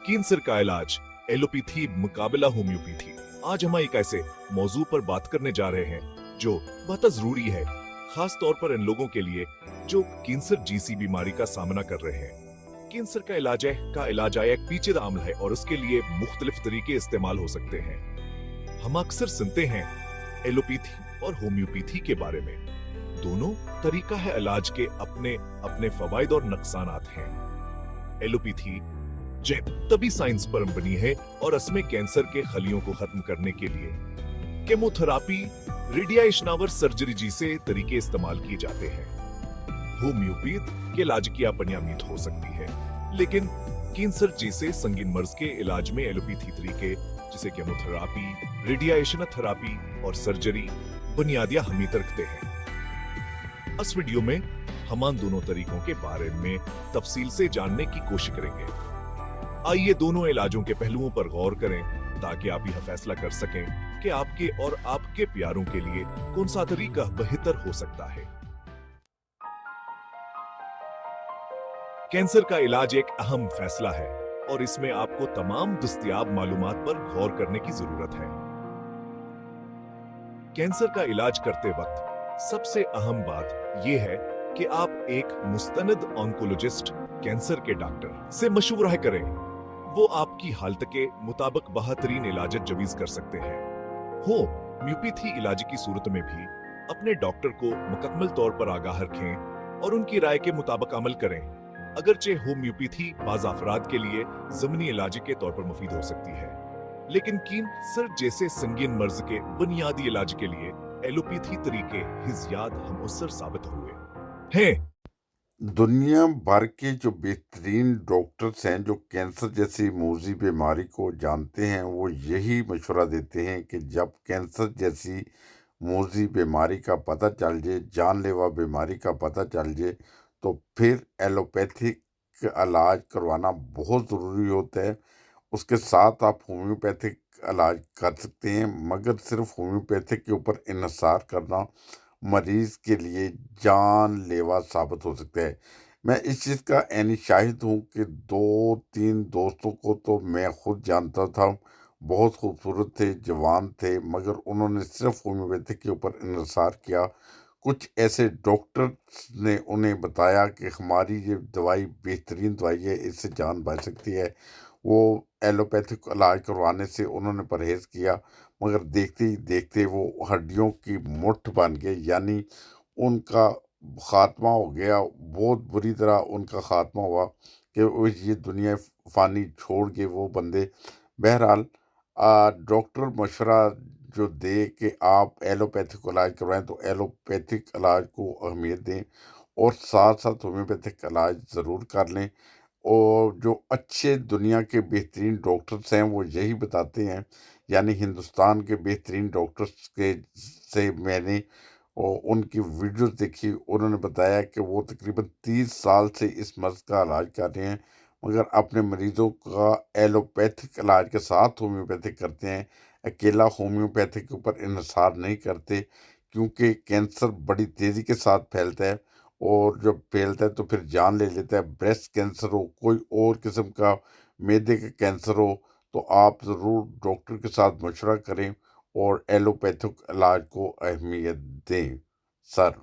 Cancer का इलाज, allopathy मुकाबला होम्योपैथी। आज हम एक ऐसे मौजू पर बात करने जा रहे हैं जो बहुत जरूरी है, खास तौर पर इन लोगों के लिए जो कैंसर जैसी बीमारी का सामना कर रहे हैं। कैंसर का इलाज एक पेचीदा अमल है और उसके लिए मुख्तलिफ तरीके इस्तेमाल हो सकते हैं। हम अक्सर सुनते हैं एलोपैथी और होम्योपैथी के बारे में। दोनों तरीका है इलाज के अपने अपने फवायद और नुकसानात हैं। एलोपैथी तभी साइंस पर बनी है और इसमें कैंसर के खलियों को खत्म करने के लिए केमोथेरापी, रेडिएशन और सर्जरी जैसे तरीके इस्तेमाल किए जाते हैं। होम्योपैथ के इलाज की अपनियामीत हो सकती है, लेकिन कैंसर जैसे संगीन मर्ज के इलाज में एलोपैथी तरीके जैसे केमोथेरापी, रेडिएशन थेरापी और सर्जरी बुनियादी अहमियत रखते हैं। इस वीडियो में हम इन दोनों तरीकों के बारे में तफसील से जानने की कोशिश करेंगे। आइए दोनों इलाजों के पहलुओं पर गौर करें ताकि आप यह फैसला कर सकें कि आपके और आपके प्यारों के लिए कौन सा तरीका बेहतर हो सकता है। कैंसर का इलाज एक अहम फैसला है और इसमें आपको तमाम दस्तयाब मालूमात पर गौर करने की जरूरत है। कैंसर का इलाज करते वक्त सबसे अहम बात यह है कि आप एक मुस्तनद ऑन्कोलॉजिस्ट, कैंसर के डॉक्टर से मशवरा करें। वो आपकी हालत के मुताबिक बेहतरीन इलाज जवीज कर सकते हैं। होम्योपैथी इलाज की सूरत में भी अपने डॉक्टर को मुकम्मल तौर पर आगाह रखें और उनकी राय के मुताबिक अमल करें। अगरचे होम्योपैथी बाज़ अफराद के लिए ज़मीनी इलाज के तौर पर मुफीद हो सकती है, लेकिन कैंसर जैसे संगीन मर्ज के बुनियादी इलाज के लिए एलोपैथी तरीके हिज़्याद हमअसर साबित हुए हैं। दुनिया भर के जो बेहतरीन डॉक्टर्स हैं जो कैंसर जैसी मौजी बीमारी को जानते हैं, वो यही मशवरा देते हैं कि जब कैंसर जैसी मौजी बीमारी का पता चल जाए, जानलेवा बीमारी का पता चल जाए, तो फिर एलोपैथिक इलाज करवाना बहुत ज़रूरी होता है। उसके साथ आप होम्योपैथिक इलाज कर सकते हैं, मगर सिर्फ होम्योपैथिक के ऊपर इन्हिसार करना मरीज़ के लिए जानलेवा साबित हो सकता है। मैं इस चीज़ का ऐनी शाहिद हूँ कि 2-3 दोस्तों को तो मैं खुद जानता था, बहुत खूबसूरत थे, जवान थे, मगर उन्होंने सिर्फ होम्योपैथिक के ऊपर इन्हिसार किया। कुछ ऐसे डॉक्टर्स ने उन्हें बताया कि हमारी ये दवाई बेहतरीन दवाई है, इससे जान बच सकती है। वो एलोपैथिक इलाज करवाने से उन्होंने परहेज़ किया, मगर देखते ही देखते वो हड्डियों की मुट्ठ बन गए, यानी उनका ख़ात्मा हो गया। बहुत बुरी तरह उनका ख़ात्मा हुआ कि वो ये दुनिया फ़ानी छोड़ के वो बंदे बहरहाल डॉक्टर मशवरा जो दे कि आप एलोपैथिक इलाज करवाएं, तो एलोपैथिक इलाज को अहमियत दें और साथ साथ होम्योपैथिक इलाज ज़रूर कर लें। और जो अच्छे दुनिया के बेहतरीन डॉक्टर्स हैं वो यही बताते हैं, यानी हिंदुस्तान के बेहतरीन डॉक्टर्स के से मैंने उनकी वीडियोस देखी। उन्होंने बताया कि वो तकरीबन 30 साल से इस मर्ज़ का इलाज कर रहे हैं, मगर अपने मरीज़ों का एलोपैथिक इलाज के साथ होम्योपैथिक करते हैं। अकेला होम्योपैथिक के ऊपर इन्हिसार नहीं करते, क्योंकि कैंसर बड़ी तेज़ी के साथ फैलता है और जब फैलता है तो फिर जान ले लेता है। ब्रेस्ट कैंसर हो, कोई और किस्म का मैदे का कैंसर हो, तो आप ज़रूर डॉक्टर के साथ मशवरा करें और एलोपैथिक इलाज को अहमियत दें। सर।